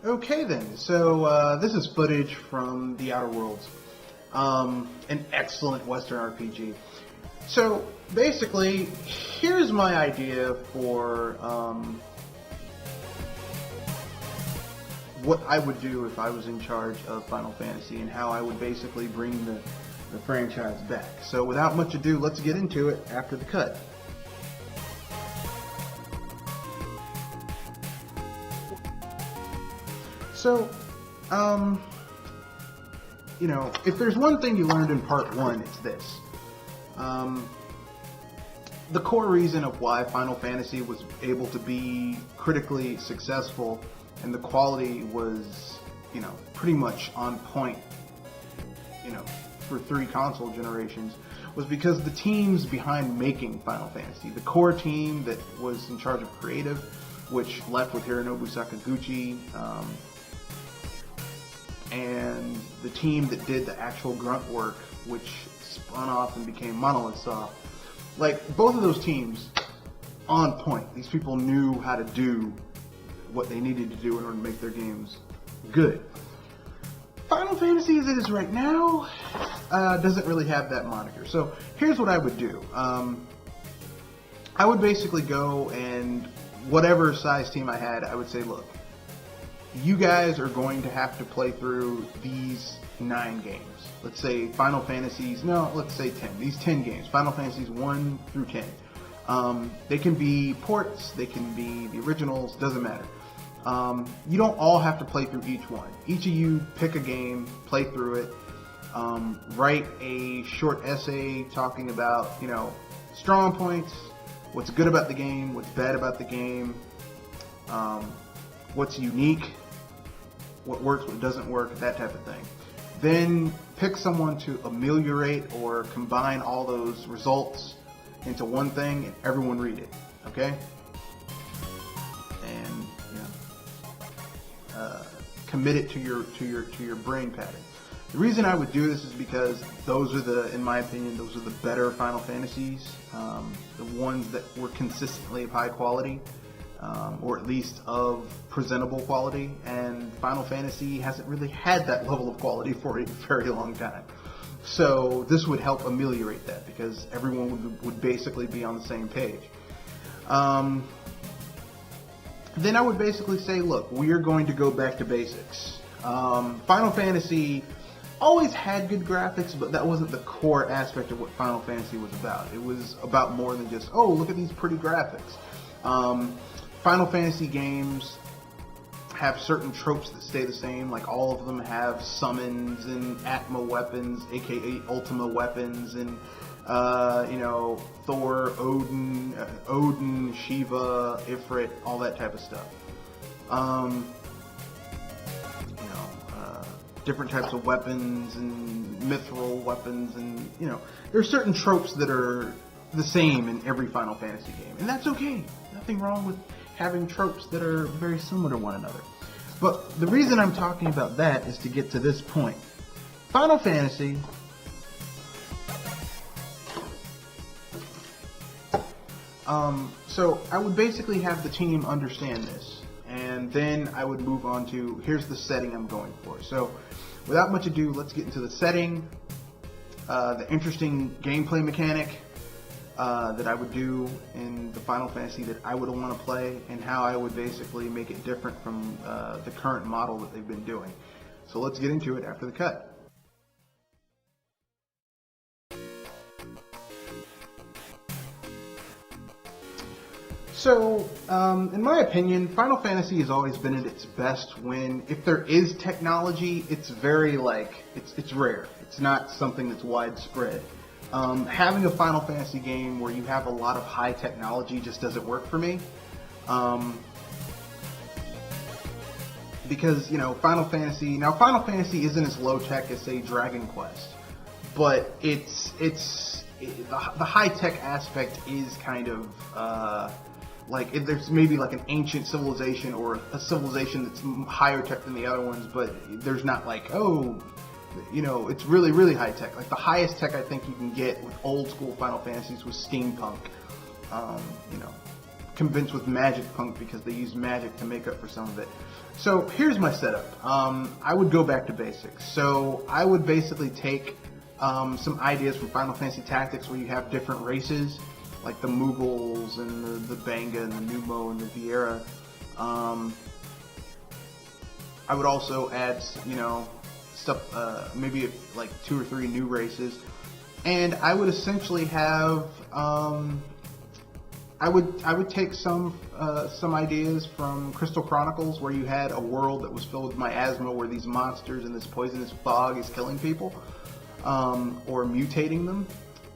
Okay then, so this is footage from The Outer Worlds, an excellent Western RPG. So basically, here's my idea for what I would do if I was in charge of Final Fantasy and how I would basically bring the franchise back. So without much ado, let's get into it after the cut. So, you know, if there's one thing you learned in part one, it's this. The core reason of why Final Fantasy was able to be critically successful and the quality was, you know, pretty much on point, you know, for 3 console generations was because the teams behind making Final Fantasy, the core team that was in charge of creative, which left with Hironobu Sakaguchi, and the team that did the actual grunt work, which spun off and became Monolith Soft. Like, both of those teams, on point. These people knew how to do what they needed to do in order to make their games good. Final Fantasy as it is right now doesn't really have that moniker. So here's what I would do. I would basically go and whatever size team I had, I would say, look, you guys are going to have to play through these 9 games. Let's say Final Fantasies, no, let's say 10. These 10 games, Final Fantasies 1 through 10. They can be ports, they can be the originals, doesn't matter. You don't all have to play through each one. Each of you pick a game, play through it, write a short essay talking about, you know, strong points, what's good about the game, what's bad about the game, what's unique, what works, what doesn't work, that type of thing. Then pick someone to ameliorate or combine all those results into one thing and everyone read it, okay? And, you know, commit it to your brain pattern. The reason I would do this is because those are in my opinion, those are the better Final Fantasies, the ones that were consistently of high quality. Or at least of presentable quality, and Final Fantasy hasn't really had that level of quality for a very long time. So this would help ameliorate that because everyone would basically be on the same page. Then I would basically say, look, we are going to go back to basics. Final Fantasy always had good graphics, but that wasn't the core aspect of what Final Fantasy was about. It was about more than just, oh, look at these pretty graphics. Final Fantasy games have certain tropes that stay the same, like all of them have summons and Atma weapons, aka Ultima weapons, and you know, Thor, Odin, Shiva, Ifrit, all that type of stuff. You know, different types of weapons and mithril weapons, and you know, there are certain tropes that are the same in every Final Fantasy game, and that's okay. Nothing wrong with having tropes that are very similar to one another. But the reason I'm talking about that is to get to this point. Final Fantasy so I would basically have the team understand this, and then I would move on to, here's the setting I'm going for. So without much ado, let's get into the setting, the interesting gameplay mechanic that I would do in the Final Fantasy that I would want to play, and how I would basically make it different from the current model that they've been doing. So let's get into it after the cut. So, in my opinion, Final Fantasy has always been at its best when, if there is technology, it's very, like, it's rare. It's not something that's widespread. Having a Final Fantasy game where you have a lot of high technology just doesn't work for me. Because, you know, Final Fantasy isn't as low tech as, say, Dragon Quest, but the high tech aspect is kind of, like, if there's maybe like an ancient civilization or a civilization that's higher tech than the other ones, but there's not like, oh, you know, it's really, really high tech. Like, the highest tech I think you can get with old school Final Fantasies was steampunk. You know, convinced with Magic Punk because they use magic to make up for some of it. So here's my setup. I would go back to basics. So I would basically take some ideas from Final Fantasy Tactics where you have different races, like the Mughals and the Banga and the Numo and the Viera. I would also add, stuff, maybe like 2 or 3 new races, and I would essentially have, I would take some ideas from Crystal Chronicles, where you had a world that was filled with miasma, where these monsters and this poisonous fog is killing people, or mutating them,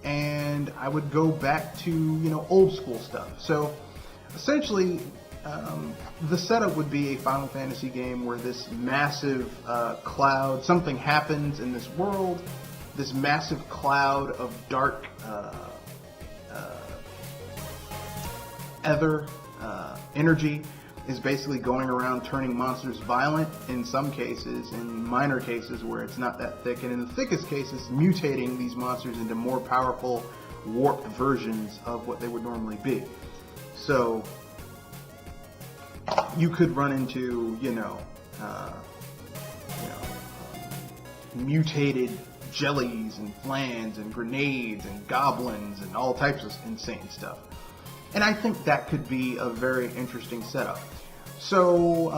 and I would go back to old school stuff. So essentially, the setup would be a Final Fantasy game where this massive cloud, something happens in this world, this massive cloud of dark ether energy is basically going around turning monsters violent in some cases, in minor cases where it's not that thick, and in the thickest cases mutating these monsters into more powerful, warped versions of what they would normally be. So you could run into, mutated jellies and flans and grenades and goblins and all types of insane stuff. And I think that could be a very interesting setup. So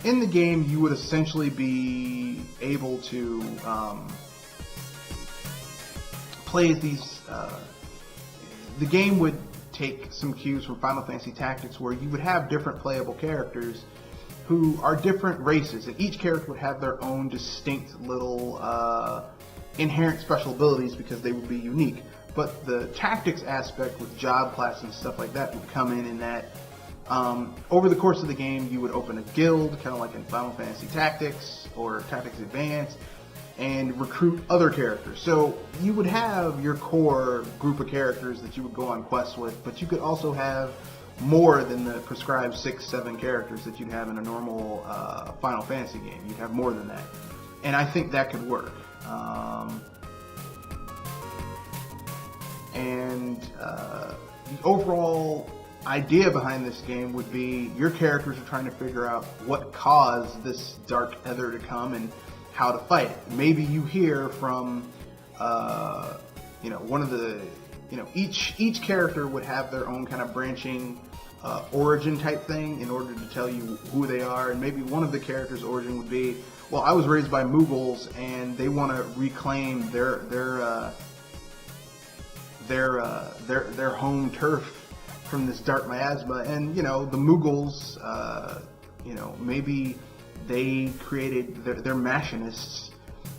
in the game, you would essentially be able to play these. The game would take some cues from Final Fantasy Tactics, where you would have different playable characters who are different races, and each character would have their own distinct little inherent special abilities because they would be unique. But the tactics aspect with job classes and stuff like that would come in that over the course of the game you would open a guild, kind of like in Final Fantasy Tactics or Tactics Advanced, and recruit other characters. So you would have your core group of characters that you would go on quests with, but you could also have more than the prescribed 6-7 characters that you'd have in a normal Final Fantasy game. You'd have more than that. And I think that could work. The overall idea behind this game would be your characters are trying to figure out what caused this dark ether to come and how to fight it. Maybe you hear from, one of the, each character would have their own kind of branching origin type thing in order to tell you who they are. And maybe one of the characters' origin would be, well, I was raised by Mughals and they want to reclaim their home turf from this dark miasma. And the Mughals, maybe they created their machinists,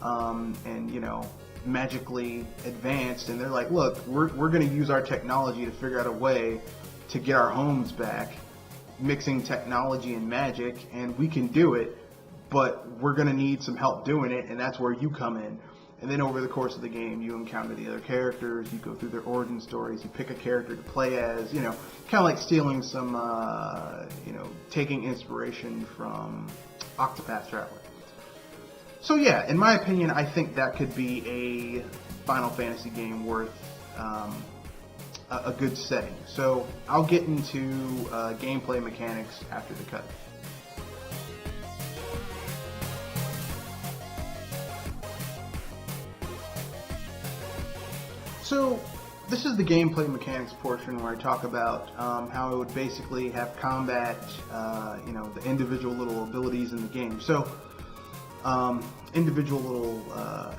and magically advanced, and they're like, look, we're going to use our technology to figure out a way to get our homes back, mixing technology and magic, and we can do it, but we're going to need some help doing it, and that's where you come in. And then over the course of the game, you encounter the other characters, you go through their origin stories, you pick a character to play as, kind of like stealing some, taking inspiration from Octopath Traveler. So yeah, in my opinion, I think that could be a Final Fantasy game worth a good setting. So I'll get into gameplay mechanics after the cut. So this is the gameplay mechanics portion where I talk about how I would basically have combat, the individual little abilities in the game. So individual little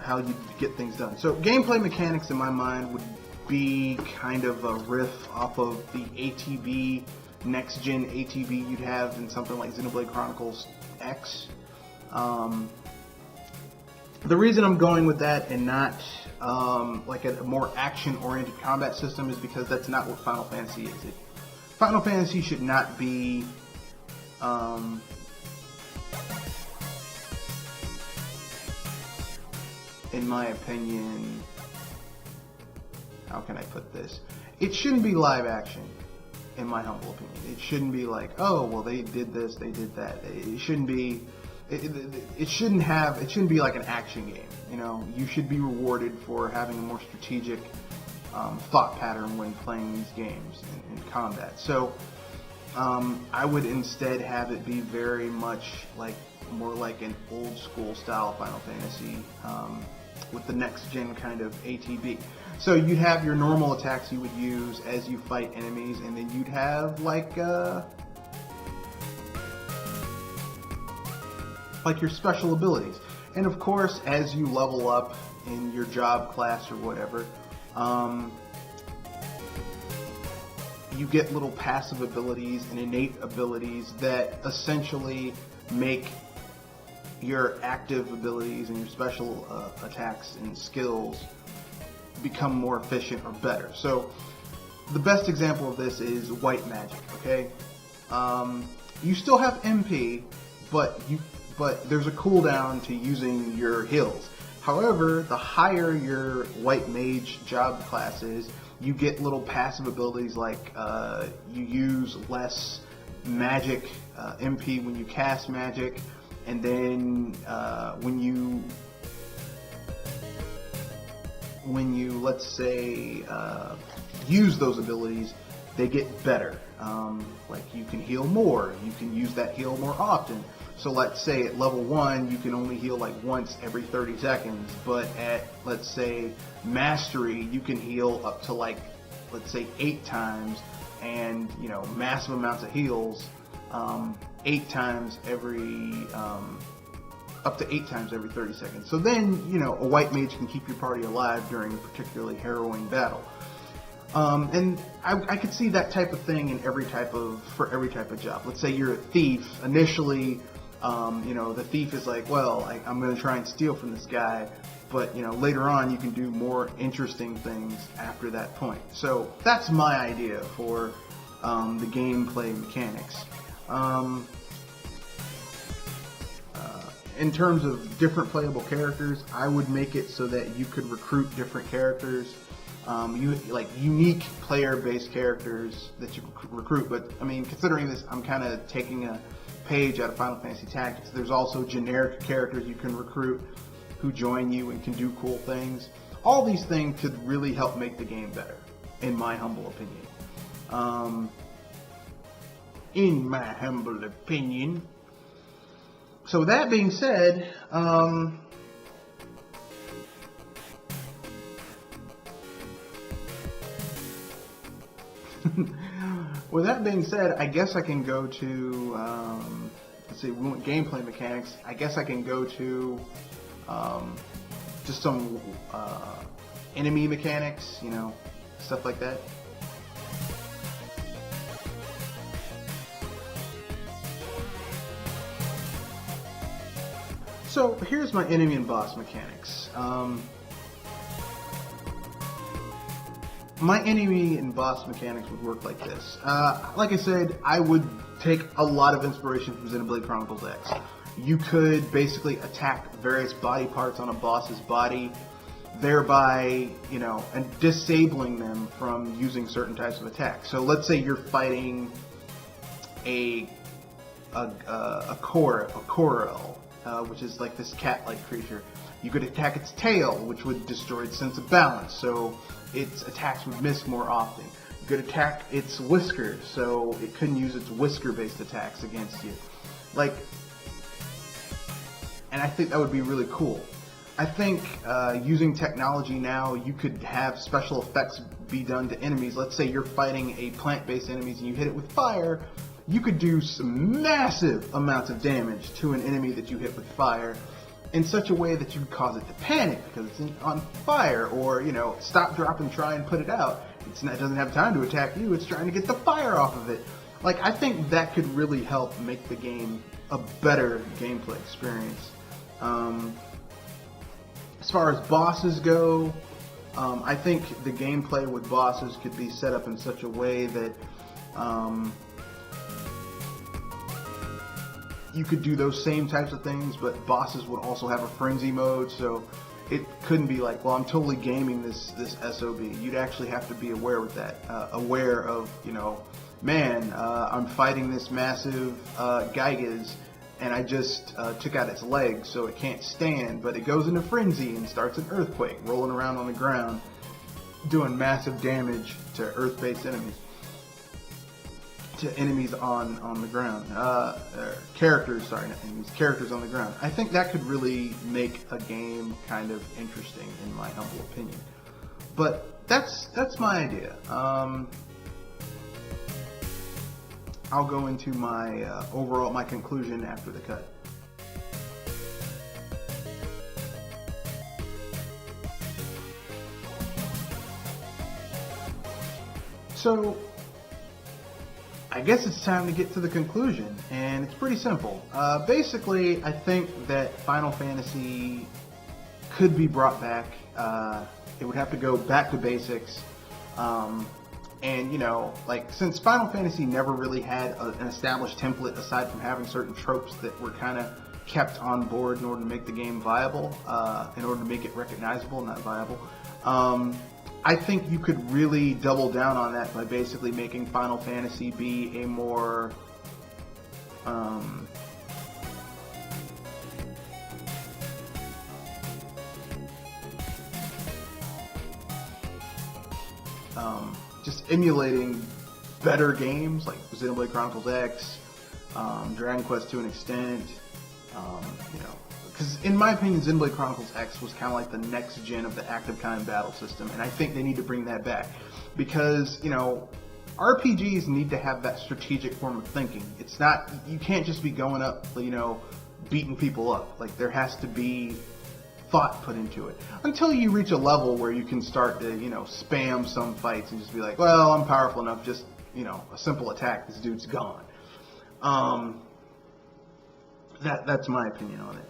how you get things done. So gameplay mechanics in my mind would be kind of a riff off of the ATB, next gen ATB you'd have in something like Xenoblade Chronicles X. The reason I'm going with that and not like a more action-oriented combat system is because that's not what Final Fantasy is. Final Fantasy should not be in my opinion, how can I put this? It shouldn't be live action, in my humble opinion. It shouldn't be like, oh, well, they did this, they did that. It shouldn't be. It shouldn't be like an action game. You should be rewarded for having a more strategic thought pattern when playing these games in combat. So I would instead have it be very much like more like an old school style Final Fantasy with the next gen kind of ATB. So you'd have your normal attacks you would use as you fight enemies, and then you'd have like your special abilities. And of course, as you level up in your job class or whatever, you get little passive abilities and innate abilities that essentially make your active abilities and your special attacks and skills become more efficient or better. So the best example of this is white magic, okay? You still have MP, but there's a cooldown to using your heals. However, the higher your white mage job class is, you get little passive abilities like you use less magic MP when you cast magic, and then when you let's say use those abilities, they get better. Like you can heal more, you can use that heal more often. So let's say at level 1 you can only heal like once every 30 seconds, but at let's say mastery you can heal up to like let's say 8 times, and you know, massive amounts of heals 8 times every up to 8 times every 30 seconds. So then, you know, a white mage can keep your party alive during a particularly harrowing battle. And I could see that type of thing in for every type of job. Let's say you're a thief. Initially, you know, the thief is like, well, I'm going to try and steal from this guy. But, you know, later on you can do more interesting things after that point. So that's my idea for the gameplay mechanics. In terms of different playable characters, I would make it so that you could recruit different characters. Like unique player-based characters that you could recruit. But I mean, considering this, I'm kind of taking a page out of Final Fantasy Tactics. There's also generic characters you can recruit who join you and can do cool things. All these things could really help make the game better, in my humble opinion. So with that being said, I guess I can go to, let's see, we went gameplay mechanics. I guess I can go to just some enemy mechanics, you know, stuff like that. So here's my enemy and boss mechanics. My enemy and boss mechanics would work like this. Like I said, I would take a lot of inspiration from Xenoblade Chronicles X. You could basically attack various body parts on a boss's body, thereby, you know, and disabling them from using certain types of attacks. So let's say you're fighting a Corel, which is like this cat-like creature. You could attack its tail, which would destroy its sense of balance, so its attacks would miss more often. You could attack its whiskers, so it couldn't use its whisker-based attacks against you. Like, and I think that would be really cool. I think using technology now, you could have special effects be done to enemies. Let's say you're fighting a plant-based enemies and you hit it with fire. You could do some massive amounts of damage to an enemy that you hit with fire in such a way that you would cause it to panic because it's on fire, or, you know, stop, drop, and try and put it out. It doesn't have time to attack you. It's trying to get the fire off of it. Like, I think that could really help make the game a better gameplay experience. As far as bosses go, I think the gameplay with bosses could be set up in such a way that you could do those same types of things, but bosses would also have a frenzy mode, so it couldn't be like, well, I'm totally gaming this SOB. You'd actually have to be aware with that, aware of, you know, man, I'm fighting this massive Gygas, and I just took out its legs, so it can't stand, but it goes into frenzy and starts an earthquake, rolling around on the ground, doing massive damage to earth-based enemies. to enemies on the ground. Characters, sorry, not enemies, characters on the ground. I think that could really make a game kind of interesting, in my humble opinion. But that's my idea. I'll go into my my conclusion after the cut. So, I guess it's time to get to the conclusion, and it's pretty simple. Basically, I think that Final Fantasy could be brought back. It would have to go back to basics. And, you know, like, since Final Fantasy never really had an established template aside from having certain tropes that were kind of kept on board in order to make the game viable, in order to make it recognizable, not viable, I think you could really double down on that by basically making Final Fantasy be a more just emulating better games like Xenoblade Chronicles X, Dragon Quest to an extent, you know, because in my opinion Xenoblade Chronicles X was kind of like the next gen of the active time battle system, and I think they need to bring that back because, you know, RPGs need to have that strategic form of thinking. It's not, you can't just be going up, you know, beating people up. Like, there has to be thought put into it until you reach a level where you can start to, you know, spam some fights and just be like, well, I'm powerful enough, just, you know, a simple attack, this dude's gone. That's my opinion on it.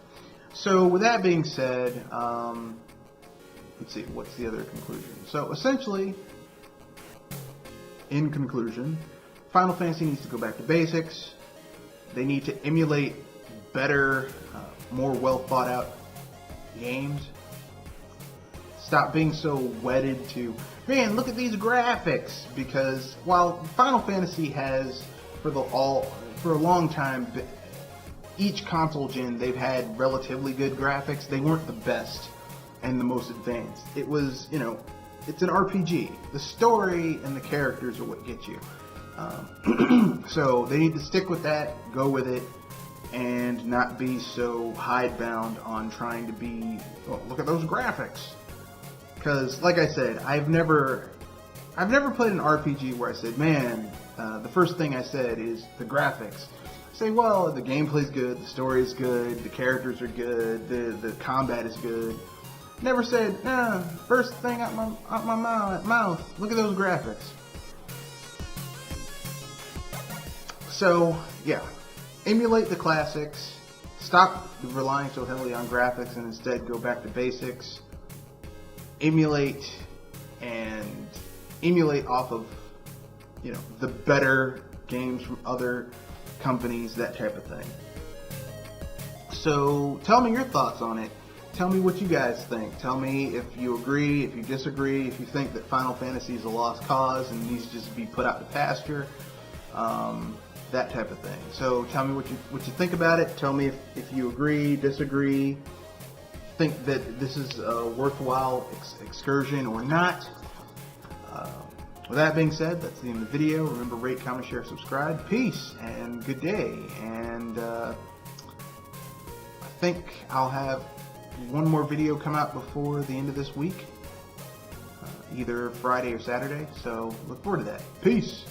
So with that being said, let's see, what's the other conclusion? So essentially, in conclusion, Final Fantasy needs to go back to basics. They need to emulate better, more well thought out games. Stop being so wedded to, man, look at these graphics, because while Final Fantasy has for a long time, each console gen they've had relatively good graphics, they weren't the best and the most advanced. It was, you know, it's an RPG. The story and the characters are what get you. So they need to stick with that, go with it, and not be so hidebound on trying to be, oh, look at those graphics. Because, like I said, I've never played an RPG where I said, man, the first thing I said is the graphics. I say, well, the gameplay's good, the story is good, the characters are good, the combat is good. Never said, nah, first thing out my mouth, look at those graphics. So, yeah. Emulate the classics, stop relying so heavily on graphics and instead go back to basics. Emulate off of, you know, the better games from other companies, that type of thing. So tell me your thoughts on it. Tell me what you guys think. Tell me if you agree, if you disagree, if you think that Final Fantasy is a lost cause and needs to just be put out to pasture. That type of thing. So tell me what you think about it. Tell me if you agree, disagree, think that this is a worthwhile excursion or not. With that being said, that's the end of the video. Remember, rate, comment, share, subscribe. Peace and good day. And I think I'll have one more video come out before the end of this week, either Friday or Saturday. So look forward to that. Peace.